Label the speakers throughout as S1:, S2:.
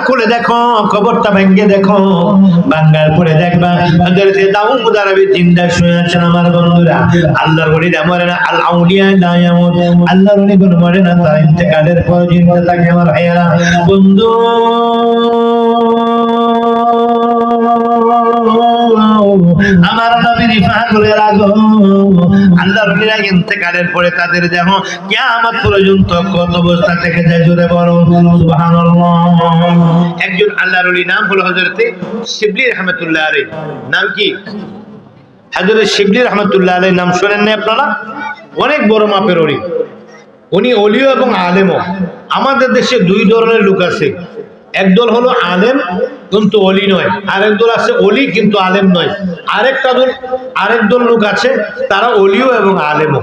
S1: খুলে দেখো, কবরটা ভেঙে দেখো, ভাঙার পরে দেখবা হযরত দাউদ আলাইহিস জিন্দা শুয়ে আছেন। আমার বন্ধুরা, আল্লাহর ওলিরা মরে না, আল আউলিয়া লা ইয়ামুত, আল্লাহর ওলি কোন মরে না, তার ইন্তেকালের পর জিন্দা থাকে। আমার ভাইয়েরা, বন্ধু আমার নবীর পাগলের আগো, আল্লাহর ওলিরা ইন্তেকালের পরে তাদের দেহ কিয়ামত পর্যন্ত কত অবস্থা থেকে যায়, জোরে বলো সুবহানাল্লাহ। একজন আল্লাহর ওলি নাম হলো হযরত শিবলি রাহমাতুল্লাহ আলাইহি। নাম কি? হযরত শিবলি রাহমাতুল্লাহ আলাইহি নাম শুনেন না আপনারা? অনেক বড় মাপের ওলি। উনি ওলিও এবং আলেমও। আমাদের দেশে দুই ধরনের লোক আছে, একদল হলো আলেম কিন্তু ওলি নয়, আরেক দল আছে ওলি কিন্তু আলেম নয়। আরেক দল লোক আছে তারা ওলিও এবং আলেমও,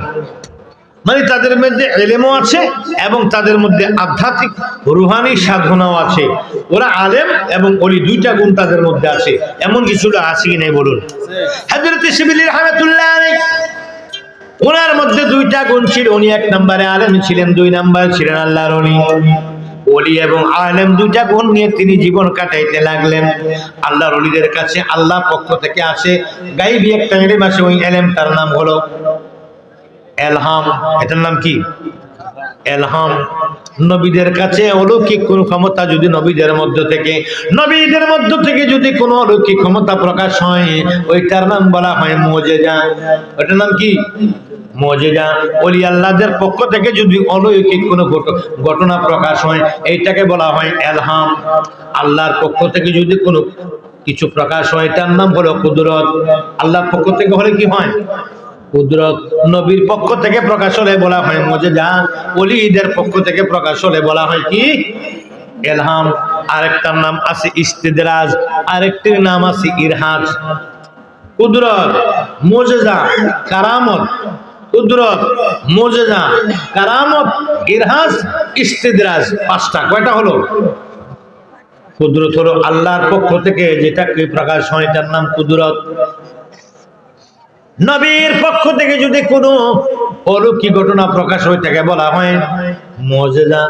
S1: মানে তাদের মধ্যে ইলমও আছে এবং তাদের মধ্যে আধ্যাত্মিক রুহানি সাধনাও আছে। ওরা আলেম এবং ওলি দুইটা গুণ তাদের মধ্যে আছে। এমন কিছু আছে কি নাই বলুন? হযরত শিবলি রাহমাতুল্লাহ আলাইহি ওনার মধ্যে দুইটা গুণ ছিল। উনি এক নম্বরে আলেম ছিলেন, দুই নম্বরে ছিলেন আল্লাহর ওলি। ওলি এবং আলেম দুইটা গুণ নিয়ে তিনি জীবন কাটাইতে লাগলেন। আল্লাহর ওলিদের কাছে আল্লাহ পক্ষ থেকে আসে গায়বী একটা ইলম আসে, ওই ইলম তার নাম হলো এলহাম। এটার নাম কি? এলহাম। নবীদের কাছে অলৌকিক কোন ক্ষমতা যদি নবীদের মধ্য থেকে যদি কোনো অলৌকিক ক্ষমতা প্রকাশ হয়, ওইটার নাম বলা হয় মুজিজা। ওটার নাম কি? মুজিজা। ওলি আল্লাহদের পক্ষ থেকে যদি অলৌকিক কোনো ঘটনা প্রকাশ হয়, এইটাকে বলা হয় এলহাম। আল্লাহর পক্ষ থেকে যদি কোনো কিছু প্রকাশ হয়, এটার নাম হলো কুদরত। আল্লাহর পক্ষ থেকে হলে কি হয়? কুদরত। নবীর পক্ষ থেকে প্রকাশ হলে বলা হয় মুজিজা, ওলিদের পক্ষ থেকে প্রকাশ হলে বলা হয় কি? ইলহাম। আরেকটার নাম আছে ইস্তিদরাজ, আরেকটির নাম আছে ইরহাজ। কুদরত, মুজিজা, কারামত। কুদরত, মুজিজা, কারামত, ইরহাজ, ইস্তিদরাজ, পাঁচটা। কয়টা হলো? কুদরত হলো আল্লাহর পক্ষ থেকে যেটাকে প্রকাশ হয়, তার নাম কুদরত। নবীর পক্ষ থেকে যদি কোনো অলৌকিক ঘটনা প্রকাশ হয়, তাকে বলা হয় মুজিজা।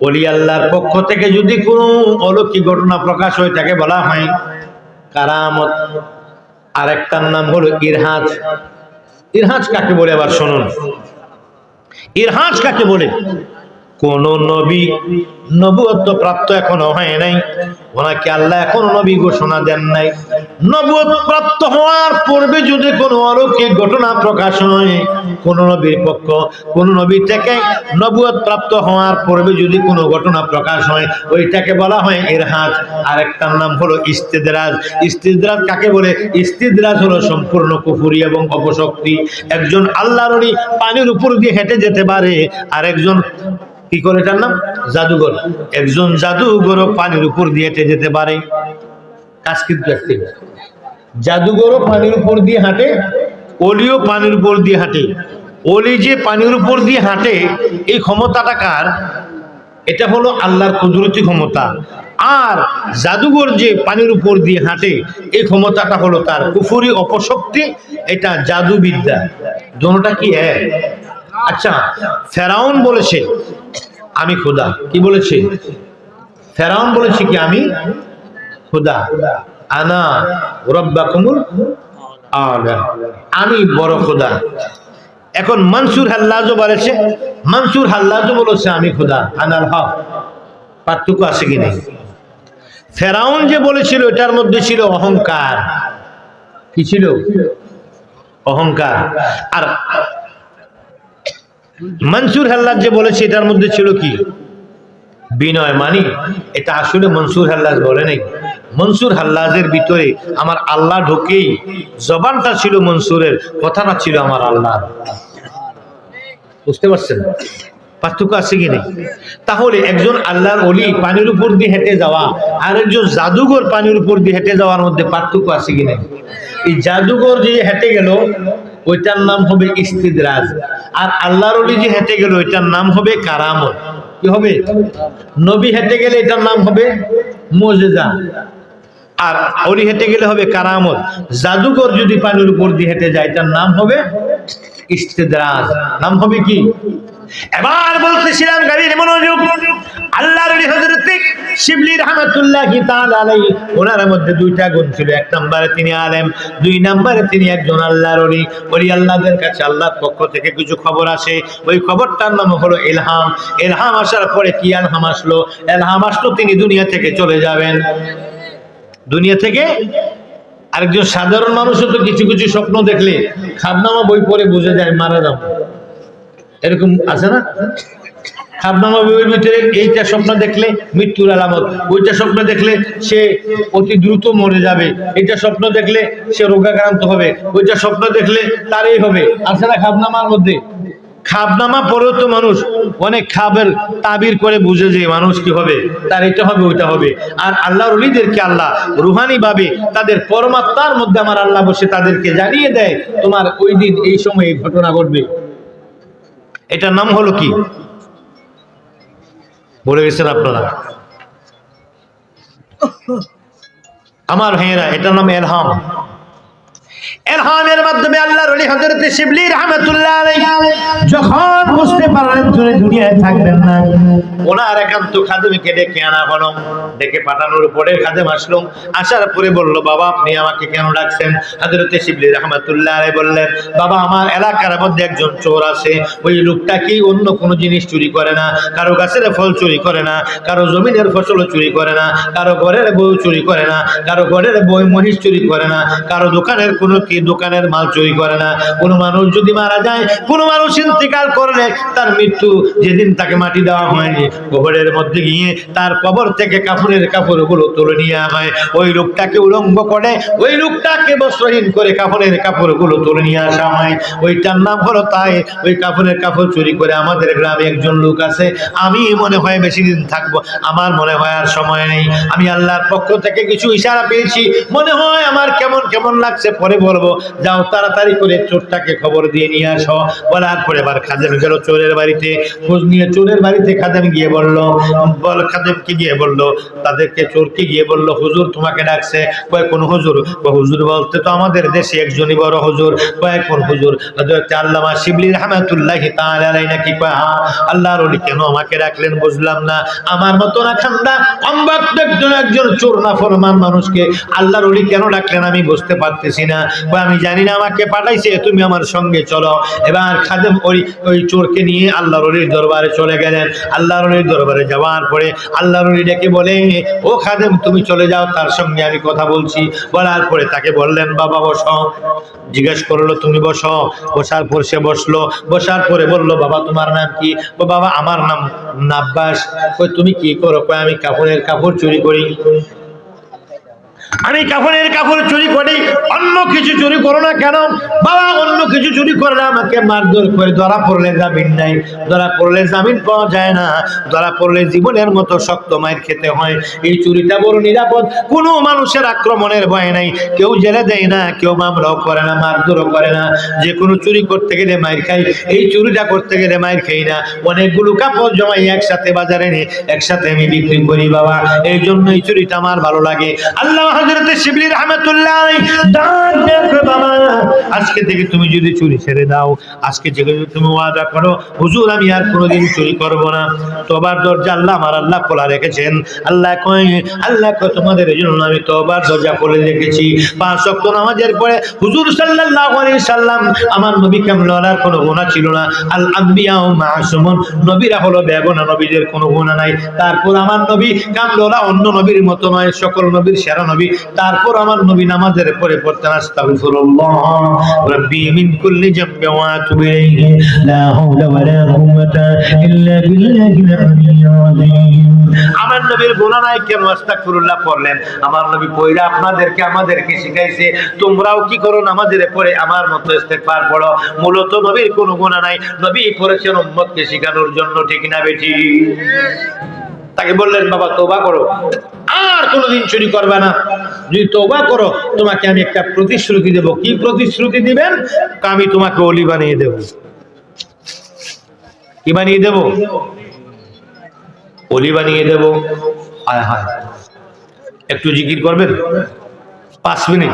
S1: ওলি আল্লাহর পক্ষ থেকে যদি কোনো অলৌকিক ঘটনা প্রকাশ হয়, তাকে বলা হয় কারামত। আরেকটার নাম হলো ইরহাজ। ইরহাজ কাকে বলে আবার শুনুন। ইরহাজ কাকে বলে? কোন নবী নবুয়ত্ব প্রাপ্ত এখনো হয় নাই, ওনাকে আল্লাহ এখনো নবী ঘোষণা দেন নাই। নবুয়ত প্রাপ্ত হওয়ার পূর্বে যদি কোনো অলৌকিক ঘটনা প্রকাশ হয়, কোন নবীর পক্ষ, কোন নবী থেকে নবুয়ত প্রাপ্ত হওয়ার পূর্বে যদি কোনো ঘটনা প্রকাশ হয়, ওইটাকে বলা হয় ইরহাজ। আরেকটার নাম হলো ইস্তিদরাজ। ইস্তিদরাজ কাকে বলে? ইস্তিদরাজ হলো সম্পূর্ণ কুফরি এবং অপশক্তি। একজন আল্লাহর ওলি পানির উপর দিয়ে হেঁটে যেতে পারে, আর একজন কি করে? এটার নাম জাদুঘর। একজন জাদুঘরও পানির উপর দিয়ে হেঁটে যেতে পারে। কাজ কিন্তু একটি, জাদুঘরও পানির উপর দিয়ে হাঁটে, ওলিও পানির উপর দিয়ে হাঁটে। ওলি যে পানির উপর দিয়ে হাঁটে, এই ক্ষমতাটা কার? এটা হলো আল্লাহর কুদরতি ক্ষমতা। আর জাদুঘর যে পানির উপর দিয়ে হাঁটে, এই ক্ষমতাটা হলো তার কুফরি অপশক্তি, এটা জাদুবিদ্যা। দুটোটা কি এক? আচ্ছা, ফেরাউন বলেছে আমি খোদা। কি বলেছে? ফেরাউন বলেছে কি? আমি খোদা। আনা রাব্বাকুমুল আ'লা, আমি বড় খোদা। এখন মনসুর হাল্লাজও বলেছে, মনসুর হাল্লাজও বলেছে আমি খোদা, আনাল হক। পার্থক্য আছে কি নেই? ফেরাউন যে বলেছিল, এটার মধ্যে ছিল অহংকার। কি ছিল? অহংকার। আর মনসুর হাল্লাজ যে বলেছে, এটার মধ্যে ছিল কি? বিনয়। মানি এটা আসলে মনসুর হাল্লাজ বলে নাই। মনসুর হাল্লাজের ভিতরে আমার আল্লাহ ঢুকেই জবানটা ছিল মনসুরের, কথাটা ছিল আমার আল্লাহ। বুঝতে পারছেন পার্থক্য আছে কি নেই? তাহলে একজন আল্লাহর ওলি পানির উপর দিয়ে হেঁটে যাওয়া আর একজন জাদুঘর পানির উপর দিয়ে হেঁটে যাওয়ার মধ্যে পার্থক্য আছে কি নেই? এই জাদুঘর যে হেঁটে গেল, ওইটার নাম হবে ইস্তিদরাজ। আর আল্লাহর ওলি যে হেঁটে গেল, ওইটার নাম হবে কারামত। কি হবে? নবী হেঁটে গেলে এটার নাম হবে মুজিজা, আর ওলি হেঁটে গেলে হবে কারামত। জাদুঘর যদি পানির উপর দিয়ে হেঁটে যায়, এটার নাম হবে ইস্তিদরাজ। নাম হবে কি? এবার বলতেছিলাম গাড়ির মনোযোগ। আল্লাহর ওলি হযরত শিবলি রাহমাতুল্লাহি তাআলা আলাইহি ওনার মধ্যে দুইটা গুণ ছিল। এক নম্বরে তিনি আলেম, দুই নম্বরে তিনি একজন আল্লাহর ওলি। ওলি আল্লাহদের কাছে আল্লাহর পক্ষ থেকে কিছু খবর আসে, ওই খবরটার নাম হলো ইলহাম। ইলহাম আসার পরে কি ইলহাম আসলো? ইলহাম আসলো তিনি দুনিয়া থেকে চলে যাবেন। দুনিয়া থেকে আরেকজন সাধারণ মানুষও তো কিছু কিছু স্বপ্ন দেখলে খাবনামা বই পড়ে বুঝে যায় মারা যাবো, এরকম আছে না? খাবনামা বইয়ের ভিতরে এইটা স্বপ্ন দেখলে মৃত্যুর আলামত, ওইটা স্বপ্ন দেখলে সে অতি দ্রুত মরে যাবে, এইটা স্বপ্ন দেখলে সে রোগাক্রান্ত হবে, ওইটা স্বপ্ন দেখলে তারই হবে, আছে না খাবনামার মধ্যে? খাবনামা পড়েও তো মানুষ অনেক খাবের তাবির করে বুঝে যে মানুষ কি হবে, তার এটা হবে ওইটা হবে। আর আল্লাহর ওলিদেরকে আল্লাহ রুহানি ভাবে তাদের পরমাত্মার মধ্যে আমার আল্লাহ বসে তাদেরকে জানিয়ে দেয় তোমার ওই দিন এই সময় এই ঘটনা ঘটবে। এটার নাম হলো কি বলে গেছেন আপনারা? আমার ভাইয়েরা, এটার নাম ইলহাম। ইলহামের মাধ্যমে আল্লাহর ওলি হযরত শিবলি রাহমাতুল্লাহ আলাইহি যখন বুঝতে পারলেন তিনি দুনিয়ায় থাকবেন না, ওনার একান্ত খাদেমকে ডেকে আনা হলো। ডেকে পাঠানোর পরে খাদেম আসলো, আসার পরে বলল, বাবা আপনি আমাকে কেন ডাকছেন? হযরত শিবলি রাহমাতুল্লাহ আলাইহি বললেন, বাবা আমার এলাকার মধ্যে একজন চোর আছে, ওই লোকটা কি অন্য কোনো জিনিস চুরি করে না, কারো গাছের ফল চুরি করে না, কারো জমিনের ফসল চুরি করে না, কারো ঘরের বউ চুরি করে না, কারো ঘরের বই মহিষ চুরি করে না, কারো দোকানের কোনো কি দোকানের মাল চুরি করে না। কোনো মানুষ যদি মারা যায়, কোনো মানুষ ইন্তেকাল করলে তার মৃত্যু যেদিন তাকে মাটি দেওয়া হয়নি, কবরের মধ্যে গিয়ে তার কবর থেকে কাফনের কাপড়গুলো তুলে নিয়ে হয়, ওই লোকটাকে উলঙ্গ করে, ওই লোকটাকে বস্ত্রহীন করে কাফনের কাপড়গুলো তুলে নিয়ে আসা হয়। ওইটার নাম হলো তাই। ওই কাফনের কাপড় চুরি করে আমাদের গ্রামে একজন লোক আছে, আমি মনে হয় বেশি দিন থাকবো, আমার মনে হয় আর সময় নেই, আমি আল্লাহর পক্ষ থেকে কিছু ইশারা পেয়েছি, মনে হয় আমার কেমন কেমন লাগছে, পরে বলবো, যাও তাড়াতাড়ি করে চোরটাকে খবর দিয়ে নিয়ে আসো। বলার পরে এবার খাদেম গেল চোরের বাড়িতে, খোঁজ নিয়ে চোরের বাড়িতে খাদেম গিয়ে খাদেমকে গিয়ে বললো, তাদেরকে চোরকে গিয়ে বললো, হুজুর তোমাকে ডাকছে। কয় কোন হুজুর? হুজুর বলতে তো আমাদের দেশে একজনই বড় হুজুর। কয় কোন হুজুর? আল্লামা শিবলি রাহমাতুল্লাহি তাআলা আলাইহি নাকি? কয় হ্যাঁ। আল্লাহর ওলি কেন আমাকে ডাকলেন বুঝলাম না, আমার মতো না ঠান্ডা অম্বাক একজন চোর না ফরমান মানুষকে আল্লাহর ওলি কেন ডাকলেন আমি বুঝতে পারতেছি না। আমি জানি না, আমাকে পাঠাইছে, তুমি আমার সঙ্গে চলো। এবার খাদেম ওই চোরকে নিয়ে আল্লাহর ওলির দরবারে চলে গেলেন। আল্লাহর ওলির দরবারে যাওয়ার পরে আল্লাহর ওলি ডেকে বলে, ও খাদেম তুমি চলে যাও, তার সঙ্গে আমি কথা বলছি। বলার পরে তাকে বললেন, বাবা বসো। জিজ্ঞেস করলো, তুমি বসো। বসার পর সে বসলো। বসার পরে বললো, বাবা তোমার নাম কি? ও বাবা আমার নাম নাব্বাস। কই তুমি কি করো? কই আমি কাফনের কাপড় চুরি করি। আমি কাফনের কাপড় চুরি করি, অন্য কিছু চুরি করো না কেন? বাবা অন্য কিছু চুরি করলে আমাকে মারধর করে, ধরা পড়লে জামিন নাই, ধরা পড়লে জামিন পাওয়া যায় না, ধরা পড়লে জীবনের মতো শক্ত মাইর খেতে হয়। এই চুরিটা বড় নিরাপদ, কোনো মানুষের আক্রমণের ভয় নাই, কেউ জেলে দেয় না, কেউ মামলাও করে না, মারধরও করে না। যে কোনো চুরি করতে গেলে মাইর খাই, এই চুরিটা করতে গেলে মাইর খাই না। অনেকগুলো কাপড় জমাই একসাথে বাজারে নিয়ে একসাথে আমি বিক্রি করি বাবা, এই জন্য এই চুরিটা আমার ভালো লাগে। আল্লাহ হযরত শিবলি রাহমাতুল্লাহ আলাইহি ডাক দেখো, বাবা আজকে থেকে তুমি যদি চুরি ছেড়ে দাও, আজকে থেকে যদি তুমি ওয়াদা করো, হুজুর আমি আর কোনোদিন চুরি করব না। তওবার দরজা আল্লাহ আমার আল্লাহ খোলা রেখেছেন। আল্লাহ কয় তোমাদের জন্য আমি তওবার দরজা খুলে রেখেছি। 5 ওয়াক্ত নামাজের পরে হুজুর সাল্লাল্লাহু আলাইহি সাল্লাম, আমার নবী কামলার কোনো গুনাহ ছিল না। আল আম্বিয়া মাসুমুন, নবীরা হলো বেগুনা, নবীদের কোনো গুনাহ নাই। তারপর আমার নবী কামলা অন্য নবীর মতো নয়, সকল নবীর সেরা নবী। তারপর আমার নবী নামাজের পরে পড়তেন, আস্তাগফিরুল্লাহ রাব্বি মিন কুল্লি যামবি ওয়া আতুবু ইলাইহি লা হাওলা ওয়া লা কুওয়াতা ইল্লা বিল্লাহিল আলিয়্যিল আযীম। আমার নবীর গুনাহ নাই, কেন আস্তাগফিরুল্লাহ পড়লেন? আমার নবী কইরা আমাদেরকে শিখাইছে, তোমরাও কি করো নামাজের পরে আমার মতো ইস্তেগফার পড়ো। মূলত নবীর কোনো গুনাহ নাই, নবী পড়েছেন উম্মতকে শিখানোর জন্য, ঠিক না বেঠি? তাকে বললেন, বাবা তওবা করো, আর কোনোদিন চুরি করবে না। যদি তওবা করো তোমাকে আমি একটা প্রতিশ্রুতি দেব। কি প্রতিশ্রুতি দিবেন? আমি তোমাকে ওলি বানিয়ে দেব। কি বানিয়ে দেব? ওলি বানিয়ে দেব। হায় হায়, একটু জিকির করবেন? 5 মিনিট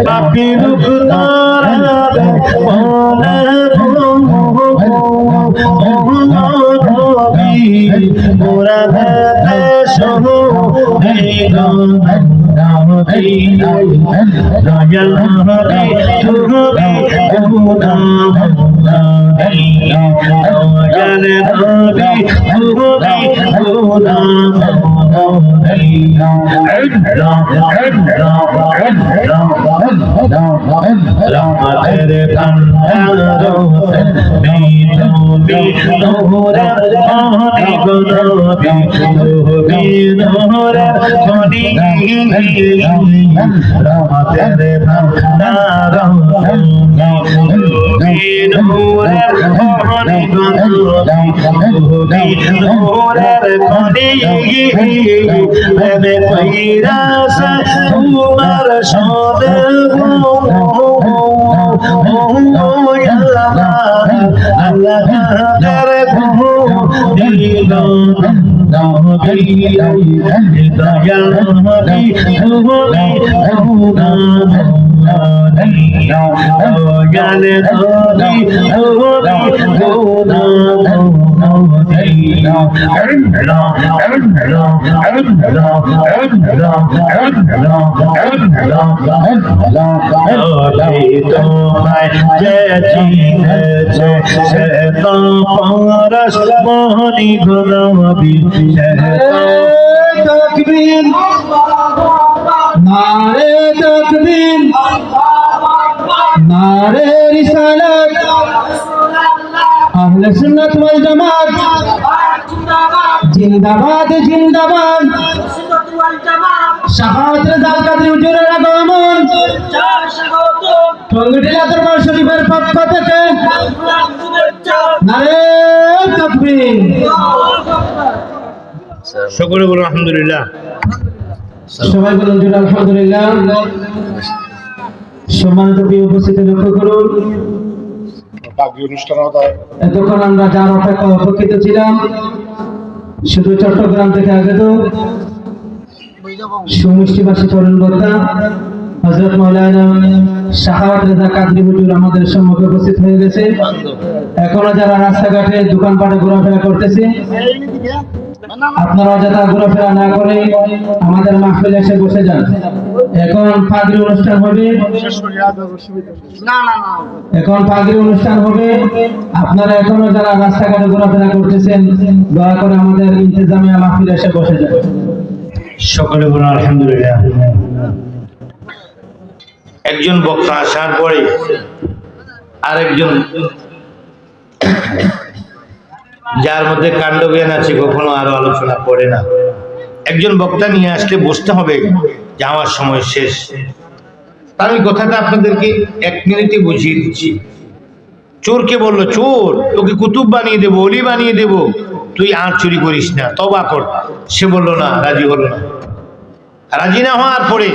S1: পাপি রূপ তারাবে মোরা ভেতে সহ দয়াল নবী তুমি দয়াল নবী রহমতের ভান্ডার তুমি নূরে পানি গো নবী তুমি নূরে পানি রহমতের ভান্ডার তুমি নূরে পানি গো নবী তুমি নূরে পানি প্রেমে কইরাস তোমার সদে আল্লাহ করে তোমায় যে চিনেছে সে তো পরশ মনি গুণবী
S2: তাকবীর নারে তাকবীর নারে রিসালাত আহলে সুন্নাত ওয়াল জামাত জিন্দাবাদ জিন্দাবাদ শাহাদাত রাজা কাদের হুজুরের আগমন টঙ্গিলা দরবার শরীফের পক্ষ থেকে নারে তাকবীর
S1: সকলে বলুন আলহামদুলিল্লাহ
S2: সবাই বলুন জোরে আলহামদুলিল্লাহ সম্মানিত প্রিয় উপস্থিতি লক্ষ্য করুন এতক্ষণ আমরা যার অপেক্ষা অপেক্ষিত ছিলাম শুধু চট্টগ্রাম থেকে আগত সুমিষ্টিবাসী তরুণ বক্তা হযরত মাওলানা শাহাদাত রাজা কাদরি হুজুর আমাদের সম্মুখে উপস্থিত হয়ে গেছে। এখনো যারা রাস্তাঘাটে দোকানপাটে ঘোরাফেরা করতেছে আপনারা যারা ঘোরাফেরা না করে আমাদের মাহফিলে এসে বসে যান। এখন পাগড়ি অনুষ্ঠান হবে, এখন পাগড়ি অনুষ্ঠান হবে। আপনারা এখনো যারা রাস্তাঘাটে ঘোরাফেরা করতেছেন দয়া করে আমাদের ইন্তেজামিয়া মাহফিলে এসে বসে যান।
S1: সকলে বলুন আলহামদুলিল্লাহ। একজন বক্তা আসার পরে আরেকজন যার মধ্যে কাণ্ডজ্ঞান আছে কখনো আরো আলোচনা করে না, একজন বক্তা নিয়ে আসলে বুঝতে হবে যে আমার সময় শেষ। আমি কথাটা আপনাদেরকে 1 মিনিটে বুঝিয়ে দিচ্ছি। চোরকে বললো, চোর তোকে কুতুব বানিয়ে দেবো, অলি বানিয়ে দেবো, তুই আর চুরি করিস না, তওবা কর। সে বললো না, রাজি হলো না। রাজি না হওয়ার পরে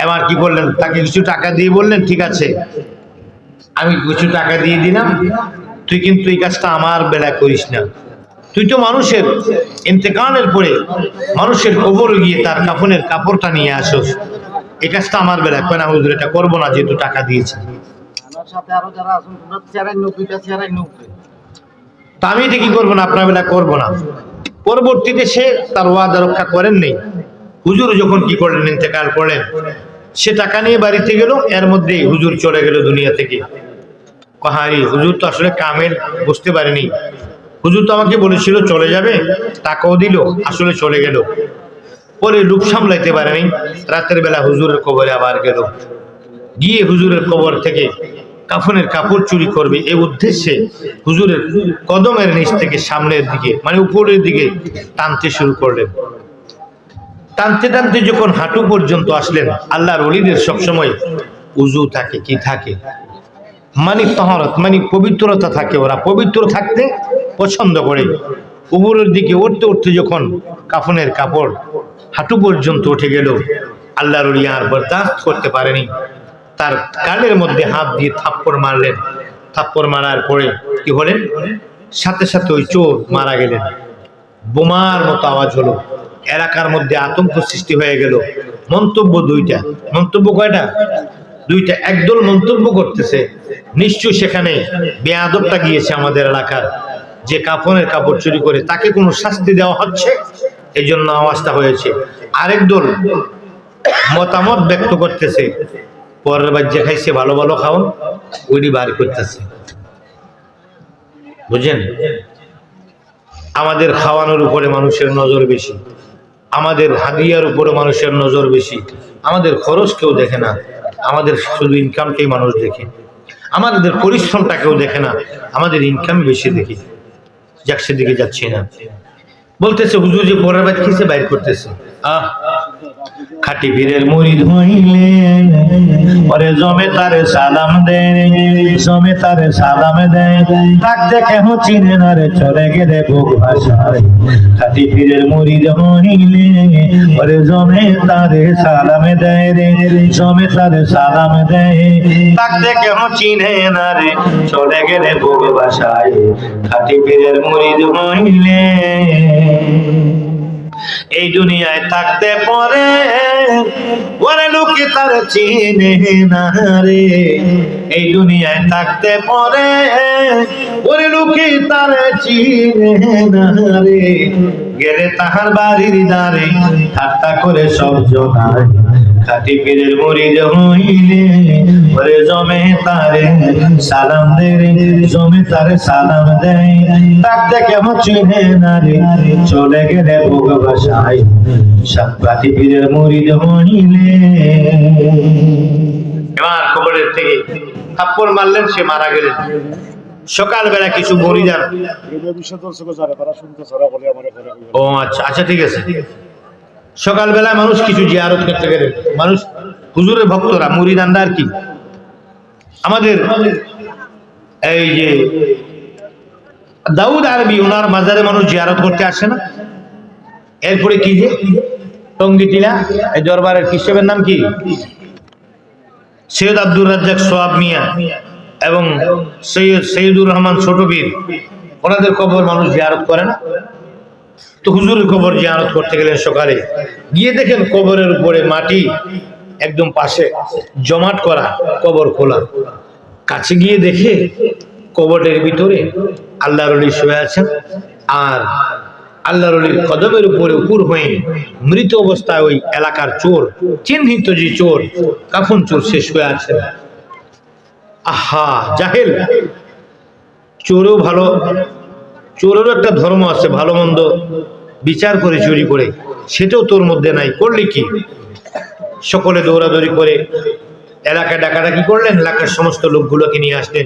S1: এবার কি করলেন, তাকে কিছু টাকা দিয়ে বললেন, ঠিক আছে আমি কিছু টাকা দিয়ে দিলাম, তুই কিন্তু এই কাজটা আমার বেলায় করিস না। তুই তো মানুষের ইন্তেকালের পরে মানুষের কবরে গিয়ে তার কাফনের কাপড়টা নিয়ে আসোস, এই কাজটা আমার বেলায় কয় না হুজুর, এটা করবো না, যেহেতু টাকা দিয়েছে। তা আমি এটা কি করবো না, আপনার বেলায় করবো না। পরবর্তীতে সে তার ওয়াদা রক্ষা করেন নেই। হুজুর যখন কি করলেন, ইন্তেকাল করলেন, সে টাকা নিয়ে বাড়িতে গেল, এর মধ্যেই হুজুর চলে গেল দুনিয়া থেকে। কাহারি হুজুর তো আসলে কামের বুঝতে পারেনি, হুজুর তো আমাকে বলেছিল চলে যাবে, টাকাও দিল, আসলে চলে গেল। পরে রূপ সামলাইতে পারেনি, রাতের বেলা হুজুরের কবরে আবার গেল। গিয়ে হুজুরের কবর থেকে কাফনের কাপড় চুরি করবে এই উদ্দেশ্যে হুজুরের কদমের নিচ থেকে সামনের দিকে মানে উপরের দিকে টানতে শুরু করলেন। টানতে টানতে যখন হাঁটু পর্যন্ত আসলেন, আল্লাহর ওলিদের সবসময় উজু থাকে, কি থাকে, মানে তাহারত, মানে পবিত্রতা থাকে। ওরা পবিত্র থাকতে পছন্দ করে। উপরের দিকে উঠতে উঠতে যখন কাফনের কাপড় হাঁটু পর্যন্ত উঠে গেল, আল্লাহর ওলি আর বরদাস্ত করতে পারেনি, তার গালের মধ্যে হাত দিয়ে থাপ্পড় মারলেন। থাপ্পড় মারার পরে কি হলেন, সাথে সাথে ওই চোর মারা গেলেন। বোমার মতো আওয়াজ হলো, এলাকার মধ্যে আতঙ্ক সৃষ্টি হয়ে গেল। মন্তব্য দুইটা, মন্তব্য কয়টা? দুইটা। একদল মন্তব্য করতেছে নিশ্চয়ই সেখানে বেয়াদবটা গিয়েছে আমাদের এলাকার, যে কাফনের কাপড় চুরি করে তাকে কোনো শাস্তি দেওয়া হচ্ছে, এই জন্য আওয়াজটা হয়েছে। আরেক দল মতামত ব্যক্ত করতেছে পরের বার যে খাইছে ভালো ভালো খাওন, ওইটি বার করতেছে। বুঝেন, আমাদের খাওয়ানোর উপরে মানুষের নজর বেশি, আমাদের হাদিয়ার উপরে মানুষের নজর বেশি। আমাদের খরচ কেউ দেখে না, আমাদের শুধু ইনকামকেই মানুষ দেখে, আমাদের পরিশ্রমটা কেউ দেখে না, আমাদের ইনকাম বেশি দেখি। যাক, সেদিকে যাচ্ছি না। বলতেছে হুজুর যে পরের বার কিসে বাইর করতেছে, খাটি পীরের মুরিদ হইলে ওরে জমে তারে সালাম দেয়, জমে তারে সালাম দেয়, ডাকতে কেহ চিনে না রে, চলে গেলে বুক ভাষায়। খাটি পীরের মুরিদ হইলে ওরে জমে তারে সালাম দেয় রে, জমে তারে সালাম দেয়, ডাকতে কেহ চিনে না রে, চলে গেলে বুক ভাষায়। খাটি পীরের মুরিদ হইলে এই দুনিয়ায় থাকতে পরে ওরে লোকে তার চিনে না রে, এই দুনিয়ায় থাকতে পরে ওরে লোকে তার চিনে না রে, গেলে তাহার বাড়ির দ্বারে ঠাট্টা করে সব জনায়। খাটি পীরের মুরিদ হইলে ওরে জমে তারে সালাম দে রে, জমে তারে সালাম দেয়, ডাকতে কেমন চিনে না রে, চলে গেলে বুক ভাষায়। খাটি পীরের মুরিদ হইলে। এবার কবরের থেকে থাপ্পড় মারলেন, সে মারা গেলেন। সকালবেলা কিছু মরিদান, ও আচ্ছা আচ্ছা ঠিক আছে, সকালবেলা মানুষ কিছু জিয়ারত করতে গেলেন, মানুষ হুজুরের ভক্তরা মুরিদানরা আর কি, আমাদের এই যে দাউদ আরবি, ওনার মাজারে মানুষ জিয়ারত করতে আসে না। এরপরে কি যে টঙ্গিটিলা, এই দরবারের কৃষকের নাম কি, সৈয়দ আব্দুর রাজ্জাক সোয়াব মিয়া এবং সৈয়দ সৈয়দুর রহমান ছোট পীর, ওনাদের কবর মানুষ জিয়ারত করে না। তো হুজুরের কবর জিয়ারত করতে গেলেন সকালে, গিয়ে দেখেন কবরের উপরে মাটি একদম পাশে জমাট করা, কবর খোলা। কাছে গিয়ে দেখে কবরের ভিতরে আল্লাহর ওলি শুয়ে আছেন, আর আল্লাহর ওলির কদমের উপরে উপর হয়ে মৃত অবস্থায় ওই এলাকার চোর, চিহ্নিত যে চোর, কাফন চোর, সে শুয়ে আছেন। আহা জাহেল, চোরও ভালো, চোরেরও একটা ধর্ম আছে, ভালো মন্দ বিচার করে চুরি করে, সেটাও তোর মধ্যে নাই, করলি কি? সকলে দৌড়াদৌড়ি করে এলাকায় ডাকাডাকি করলেন, এলাকার সমস্ত লোকগুলোকে নিয়ে আসলেন।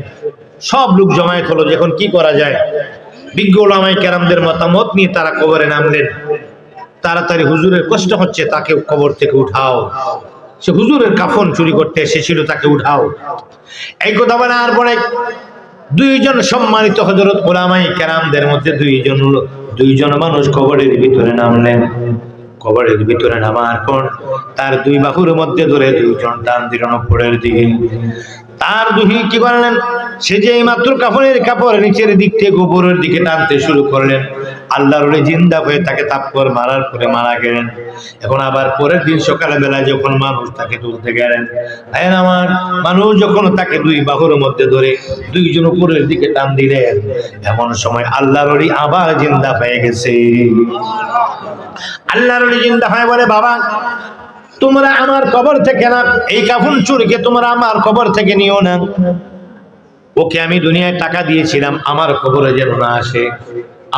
S1: সব লোক জমায়েত হলো, যখন কি করা যায়। বিজ্ঞ ওলামায়ে কেরামদের মতামত নিয়ে তারা কবরে নামলেন। তাড়াতাড়ি হুজুরের কষ্ট হচ্ছে, তাকে কবর থেকে উঠাও। সে হুজুরের কাফন চুরি করতে এসেছিল, তাকে উঠাও। এই কথা বলার পরে দুইজন সম্মানিত হযরত ওলামায়ে কেরামদের মধ্যে দুইজন মানুষ কবরের ভিতরে নামলেন। কবরের ভিতরে নামার পর তার দুই বাহুর মধ্যে ধরে দুইজন টান দিলেন উপরের দিকে। তার দুই কি করলেন, সে যে মাত্র কাফনের কাপড় নিচের দিক থেকে উপরের দিকে টানতে শুরু করলেন, আল্লাহর ওলি জিন্দা হয়ে তাকে থাপ্পড় মারার পরে মারা গেলেন। এখন আবার পরের দিন সকালে বেলায় যখন মানুষ তাকে তুলতে গেলেন, আমার মানুষ যখন তাকে দুই বাহুর মধ্যে ধরে দুইজন উপরের দিকে টান দিলেন, এমন সময় আল্লাহর ওলি আবার জিন্দা হয়ে গেছে। আল্লাহর ওলি জিন্দা হয়ে বলে, বাবা তোমরা আমার কবর থেকে না, এই কাফন চোরকে তোমরা আমার কবর থেকে নিও না। ওকে আমি দুনিয়ায় টাকা দিয়েছিলাম আমার কবরে যেন না আসে,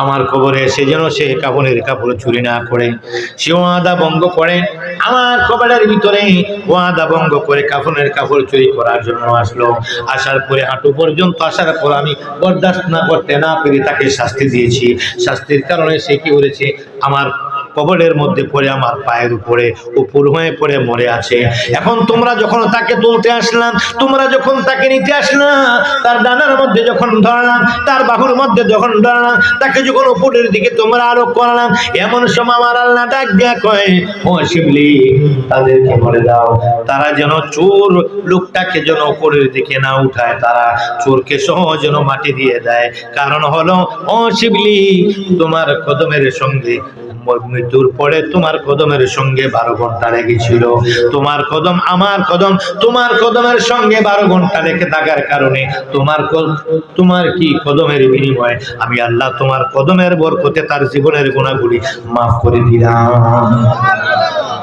S1: আমার কবরে এসে যেন সে কাফনের কাপড় চুরি না করে। সে ওয়াদা ভঙ্গ করে আমার কবরের ভিতরে, ওয়াদা ভঙ্গ করে কাফনের কাপড় চুরি করার জন্য আসলো। আসার পরে হাঁটু পর্যন্ত আসার পর আমি বরদাস্ত না করতে না পেরে তাকে শাস্তি দিয়েছি। শাস্তির কারণে সে কি করেছে, আমার কবরের মধ্যে পড়ে আমার পায়ের উপরে উপর হয়ে পড়ে মরে আছে। এখন তোমরা যখন তাকে তুলতে আসলাম, তোমরা যখন তাকে নিতে আসলাম, তার ডানার মধ্যে যখন ধরলাম, তার বাহুর মধ্যে যখন ধরলাম, তাকে যখন উপরের দিকে তোমরা আরোপ করলাম, এমন সময় আমার আল্লাহ ডাক দিয়া কয়, ও শিবলি, তাদেরকে বলে দাও তারা যেন চোর লোকটাকে যেন উপরের দিকে না উঠায়, তারা চোরকে সহ যেন মাটি দিয়ে দেয়। কারণ হলো, ও শিবলি, তোমার কদমের সঙ্গে মৃত্যুর পরে তোমার কদমের সঙ্গে 12 ঘন্টা লেগেছিল। তোমার কদম আমার কদম তোমার কদমের সঙ্গে 12 ঘন্টা লেগে থাকার কারণে তোমার কি কদমের বিনিময়ে আমি আল্লাহ তোমার কদমের বরকতে তার জীবনের গুনাহগুলি মাফ করে দিলাম।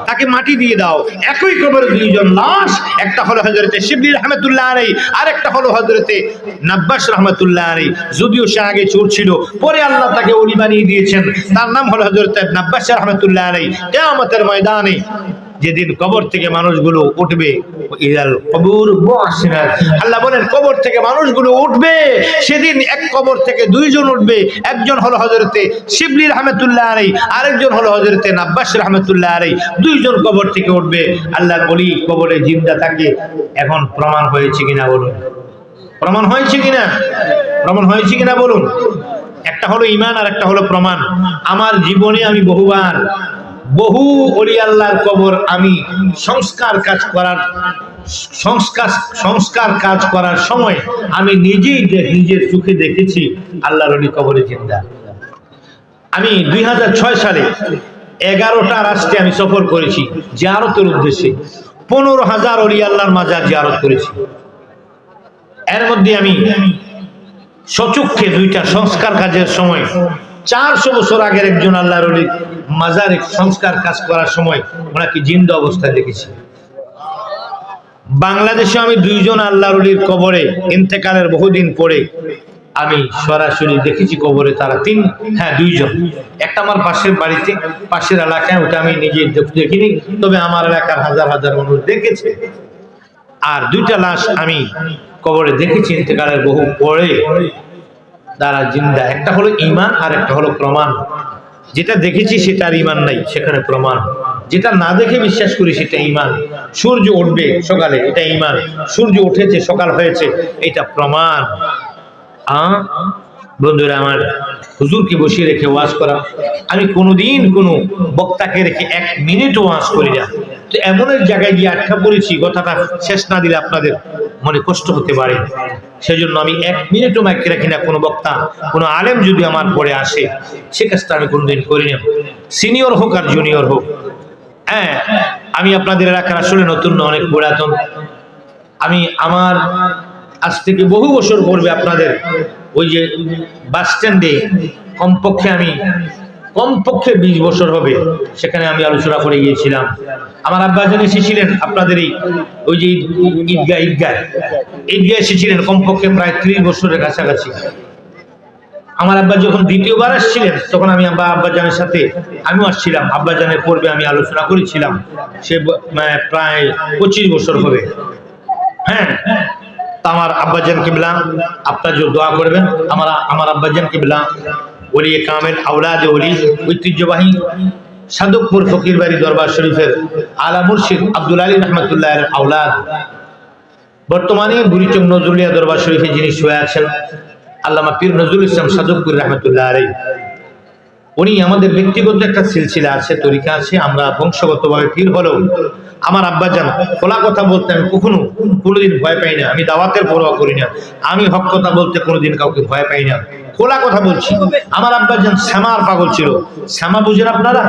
S1: তাকে মাটি দিয়ে দাও। একই কবরে দুইজন লাশ, একটা হলো হযরতে শিবলি রাহমাতুল্লাহ আলাইহি, আর একটা হলো হযরতে নাব্বাস রাহমাতুল্লাহ আলাইহি। যদিও সে আগে চোর ছিল, পরে আল্লাহ তাকে ওলি বানিয়ে দিয়েছেন। তার নাম হলো হযরতে নাব্বাস রাহমাতুল্লাহ আলাইহি। কিয়ামতের ময়দানে যেদিন কবর থেকে মানুষগুলো উঠবে, ইলাল কবুর মুহসিনাত, আল্লাহ বলেন কবর থেকে মানুষগুলো উঠবে, সেদিন এক কবর থেকে দুইজন উঠবে। একজন হলো হযরতে শিবলি রাহমাতুল্লাহ আলাইহি, আরেকজন হলো হযরতে নাব্বাস রাহমাতুল্লাহ আলাইহি। দুইজন কবর থেকে উঠবে। আল্লাহর ওলি কবরে জিন্দা থাকে। এখন প্রমাণ হয়েছে কিনা বলুন? প্রমাণ হয়েছে কিনা? প্রমাণ হয়েছে কিনা বলুন? একটা হলো ঈমান আর একটা হলো প্রমাণ। আমার জীবনে আমি বহু ওলি আল্লাহর কবর আমি সংস্কার কাজ করার সময় আমি নিজের চোখে দেখেছি আল্লাহর ওলি কবরে জিন্দা। আমি 2006 সালে 11টা রাষ্ট্রে আমি সফর করেছি জিয়ারতের উদ্দেশ্যে। 15,000 ওলি আল্লাহর মাজার জিয়ারত করেছি। এর মধ্যে আমি সচক্ষে 2টা সংস্কার কাজের সময় 400 বছর আগের একজন আল্লাহর ওলির মাজারে সংস্কার কাজ করার সময় ওনাকে জিন্দা অবস্থায় দেখেছি। বাংলাদেশে আমি 2জন আল্লাহর ওলির কবরে ইন্তেকালের বহুদিন পরে আমি সরাসরি দেখেছি কবরে তারা 2জন। একটা আমার পাশের বাড়িতে, পাশের এলাকায়, ওটা আমি নিজে দেখিনি, তবে আমার এলাকার হাজার হাজার মানুষ দেখেছে। আর 2টা লাশ আমি কবরে দেখেছি ইন্তেকালের বহু পরে, তারা জিন্দা। একটা হলো ঈমান আর একটা হলো প্রমাণ। যেটা দেখেছি সেটার ঈমান নাই, সেখানে প্রমাণ। যেটা না দেখে বিশ্বাস করি সেটা ঈমান। সূর্য উঠবে সকালে, এটা ঈমান। সূর্য উঠেছে, সকাল হয়েছে, এটা প্রমাণ। বন্ধুরা আমার, হুজুরকে বসিয়ে রেখে ওয়াজ করা, আমি কোনোদিন কোনো বক্তাকে রেখে 1 মিনিটও ওয়াজ করি না। তো এমন এক জায়গায় গিয়ে আটকা পড়েছি, কথাটা শেষ না দিলে আপনাদের মনে কষ্ট হতে পারে। সেজন্য আমি 1 মিনিটও মাইকে রাখি না। কোনো বক্তা, কোনো আলেম যদি আমার পরে আসে, সে কাজটা আমি কোনোদিন করি না, সিনিয়র হোক আর জুনিয়র হোক। হ্যাঁ, আমি আপনাদের এলাকার আসলে নতুন না, অনেক পুরাতন। আমি আমার আজ থেকে বহু বছর পূর্বে আপনাদের ওই যে বাস স্ট্যান্ডে কমপক্ষে 20 বছর হবে, সেখানে আমি আলোচনা করে গিয়েছিলাম। আমার আব্বাজান এসেছিলেন আপনাদের ওই যে ঈদগাহ এসেছিলেন, কমপক্ষে প্রায় 30 বছরের কাছাকাছি। আমার আব্বা যখন দ্বিতীয়বার আসছিলেন, তখন আমি আব্বাজানের সাথে আমিও আসছিলাম। আব্বাজানের পূর্বে আমি আলোচনা করেছিলাম, সে প্রায় 25 বছর হবে। হ্যাঁ, আমার আব্বাজান কিবলা, আপনারা যে দোয়া করবেন, আমার আব্বাজান কিবলা ওলি কামেল, আওলাদে ওলি, ঐতিহ্যবাহী সাদকপুর ফকির বাড়ি দরবার শরীফের আলা মুর্শিদ আব্দুল আলী রহমতুল্লাহ এর আওলাদ। বর্তমানে বুড়িচং নজরুলিয়া দরবার শরীফে যিনি শুয়ে আছেন, আল্লামা পীর নজরুল ইসলাম সাদকপুর রহমতুল্লাহ আলাইহি। উনি আমাদের ব্যক্তিগত একটা সিলসিলা আছে, তরিকা আছে, আমরা বংশগতভাবে পীর হলেও আমার আব্বাজান খোলা কথা বলতে আমি কোনোদিন ভয় পাই না। আমি দাওয়াতের পরোয়া করি না। আমি হক কথা বলতে কোনোদিন কাউকে ভয় পাই না, খোলা কথা বলছি। আমার আব্বাজান শ্যামার পাগল ছিল। শ্যামা বুঝেন আপনারা?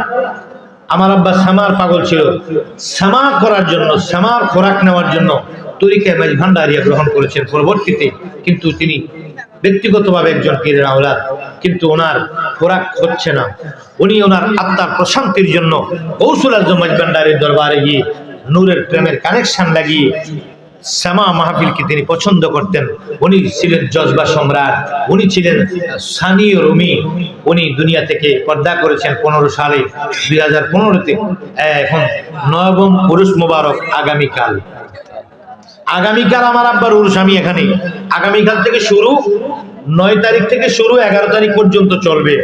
S1: আমার আব্বা শ্যামার পাগল ছিল। শ্যামা করার জন্য, শ্যামার খোরাক নেওয়ার জন্য তরিকায়ে মাঝ ভান্ডারিয়া গ্রহণ করেছেন পরবর্তীতে। কিন্তু তিনি ব্যক্তিগতভাবে একজন পীরের আওলাদ, কিন্তু ওনার খোরাক হচ্ছে না। উনি ওনার আত্মার প্রশান্তির জন্য গৌসুল আজম মাঝ ভান্ডারির দরবারে গিয়ে নূরের প্রেমের কানেকশন লাগিয়ে শ্যামা মাহফিলকে তিনি পছন্দ করতেন। উনি ছিলেন জজবা সম্রাট, উনি ছিলেন সানিও রুমি। উনি দুনিয়া থেকে পর্দা করেছেন 15 সালে, 2015-তে। এখন 9ম উরুস মোবারক আগামীকাল আমার আব্বার উরুস। আমি এখানে আগামীকাল থেকে শুরু, 9 তারিখ থেকে শুরু, 11 তারিখ পর্যন্ত চলবে।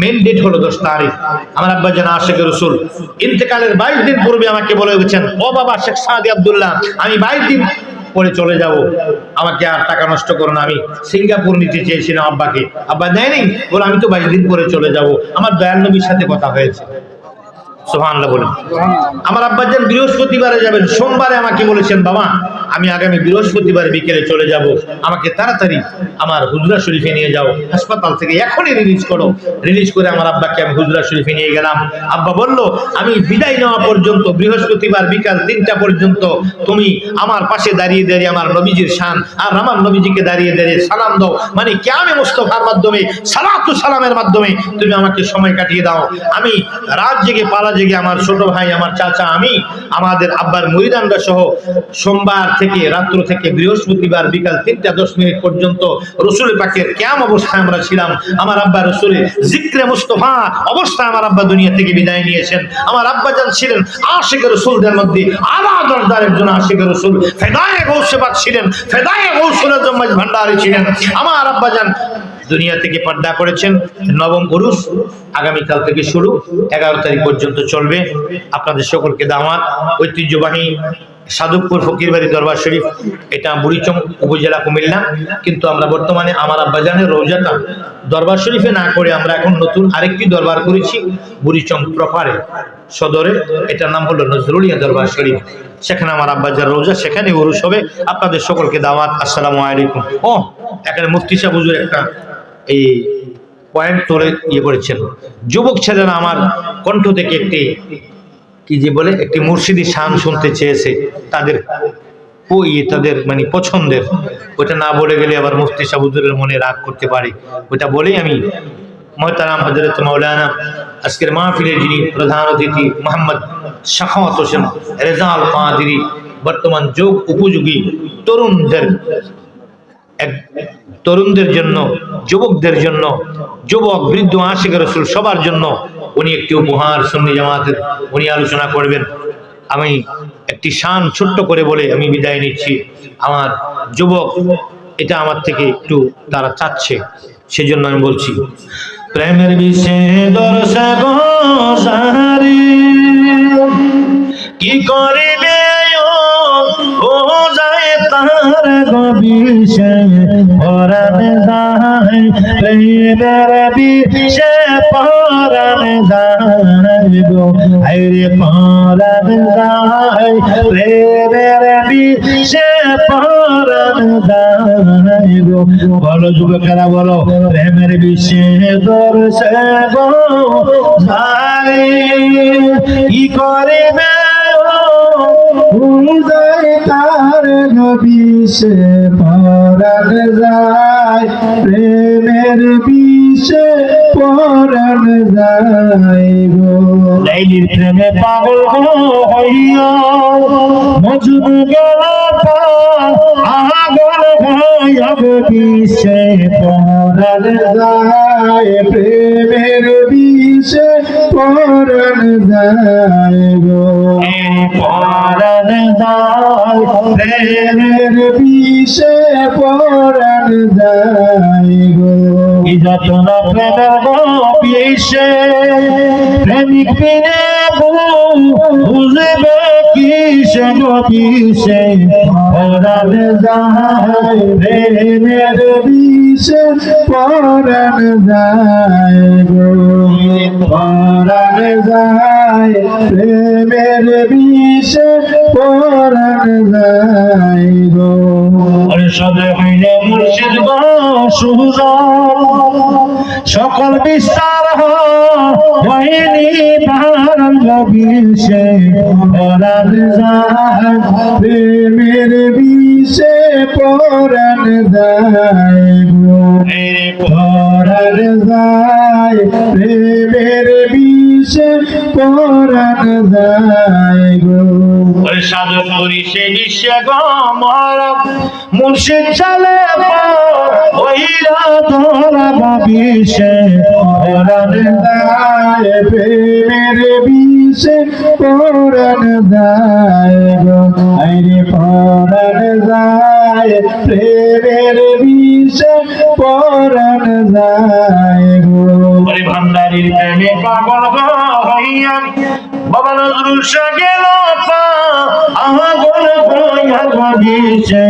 S1: মেন ডেট হলো 10 তারিখ। আমার আব্বা জান আশিকে রাসূল ইন্তেকালের 22 দিন পূর্বে আমাকে বলে গেছেন, ও বাবা শেখ সাদি আব্দুল্লাহ, আমি 22 দিন পরে চলে যাব, আমাকে আর টাকা নষ্ট করো না। আমি সিঙ্গাপুর নিতে চেয়েছিলাম আব্বাকে, আব্বা দেয়নি, বলে আমি তো 22 দিন পরে চলে যাব। আমার দয়াল নবীর সাথে কথা হয়েছে, সুবহানাল্লাহ বলেন। আমার আব্বাজান বৃহস্পতিবারে যাবেন, সোমবারে আমাকে বলেছেন, বাবা আমি আগামী বৃহস্পতিবার বিকেলে চলে যাব, আমাকে তাড়াতাড়ি আমার হুজরা শরীফে নিয়ে যাও, হাসপাতাল থেকে এখনই রিলিজ করো। রিলিজ করে আমার আব্বাকে আমি হুজরা শরীফে নিয়ে গেলাম। আব্বা বলল, আমি বিদায় নেওয়া পর্যন্ত, বৃহস্পতিবার বিকাল 3টা পর্যন্ত তুমি আমার পাশে দাঁড়িয়ে দাঁড়িয়ে আমার নবীজির শান আর আমার নবীজিকে দাঁড়িয়ে দাঁড়িয়ে সালাম দাও, মানে কিয়ামে মুস্তাফার মাধ্যমে, সালাতু সালামের মাধ্যমে তুমি আমাকে সময় কাটিয়ে দাও। আমি রাত জেগে পালা জেগে, আমার ছোট ভাই, আমার চাচা, আমি, আমাদের আব্বার মুরিদানরা সহ সোমবার থেকে রাত্র থেকে বৃহস্পতিবার বিকাল 3:10 পর্যন্ত রসুল পাকের কিয়াম অবস্থায় আমরা ছিলাম। আমার আব্বা রসুলের জিক্রে মুস্তাফা অবস্থায় আমার আব্বা দুনিয়া থেকে বিদায় নিয়েছেন। আমার আব্বা জান ছিলেন আশিকে রসুলদের মধ্যে আলা দরজার একজন আশিকে রসুল, ফেদায়ে গৌসে পাক ছিলেন, ফেদায়ে গৌসুল আজম ভান্ডারী ছিলেন। আমার আব্বা জান দুনিয়া থেকে পর্দা করেছেন। নবম উরুস আগামীকাল থেকে শুরু, 11 তারিখ পর্যন্ত চলবে। আপনাদের সকলকে দাওয়াত। ঐতিহ্যবাহী সাধুপুর ফকিরবাড়ি দরবার শরীফ, এটা বুড়িচং উপজেলা কুমিল্লা। কিন্তু আমরা বর্তমানে আমার আব্বাজানের রওজাটা দরবার শরীফে না করে আমরা এখন নতুন আরেকটি দরবার করেছি বুড়িচং প্রপারে সদরে, এটার নাম হলো নজরুলিয়া দরবার শরীফ। সেখানে আমার আব্বাজার রওজা, সেখানে উরুস হবে। আপনাদের সকলকে দাওয়াত। আসসালামু আলাইকুম। ও এখানে মুফতি সাহেব হুজুর একটা এই পয়েন্ট তোলে করেছেন, যুবক ছেলেরা আমার কণ্ঠ থেকে একটি কি যে বলে একটি মুর্শিদি শান শুনতে চেয়েছে, তাদের তাদের মানে পছন্দের, ওটা না বলে গেলে আবার মুফতি সাহেব হুজুরের মনে রাগ করতে পারে। ওটা বলেই আমি মুহতারাম হযরত মাওলানা আজকের মাহফিলের যিনি প্রধান অতিথি মোহাম্মদ শাখাওয়াত হোসেন রেজাল কাদেরী, বর্তমান যোগ উপযোগী তরুণদের জন্য, যুবকদের জন্য, যুবক বৃদ্ধ আশিক রাসূল সবার জন্য উনি একটি উপহার সুন্নি জামাতের উনি আলোচনা করবেন। আমি একটি শান ছোট্ট করে বলে আমি বিদায় নিচ্ছি। আমার যুবক এটা আমার থেকে একটু তারা চাচ্ছে, সেজন্য আমি বলছি, প্রেমের বিষে দরসা গোসারি কি করিবে ও যায় তার গবিষে পরাণ যায়, প্রেমের বিষে পরাণ যায় গো, আইরে পরাণ যায়, প্রেমের বিষে পরাণ যায় গো। বলো যুবকেরা বলো, প্রেমের বিষে দরসে গো যায় কি করিবে তার বিষে পরাণ যায়, প্রেমের বিষে পরাণ যায় গো। লাইলির প্রেমে পাগল হইয়া মজনু গেল আগল হইয়া বিষে পরাণ যায়, প্রেমের বিষে পরাণ যায় গো। পরাণ যায়, প্রেমের বিষে পরাণ যায় গো। যতন প্রেমের গো বিষে প্রেমিক বিনে বুঝবে কিসে গো বিষে পরাণ যায়, প্রেমের বিষে পরাণ যায় গো। পরাণ যায়, প্রেমের বিষে পরাণ যায় গো। সদে হইলে মুর্শিদ গো সুজন, সকল বিস্তার হয়নি পারান বিষে পরাণ যায়, প্রেমের বিষে পরাণ যায় গো। পরাণ যায়, প্রেমের বিষে পরাণ যায় গো। সাধু করি সে বিশ্বে গমর মুর্শিদ চলে ওইরা তোরা বিষে পরাণ যায়, প্রেমের বিষে পরাণ যায় গো। আইরে পরাণ যায়, প্রেমের বিষে পরাণ যায় গো। ভান্ডারীর প্রেমে পাগল হইয়া বাবা নজরুল শাহ গেল পাগল হইয়া গেছে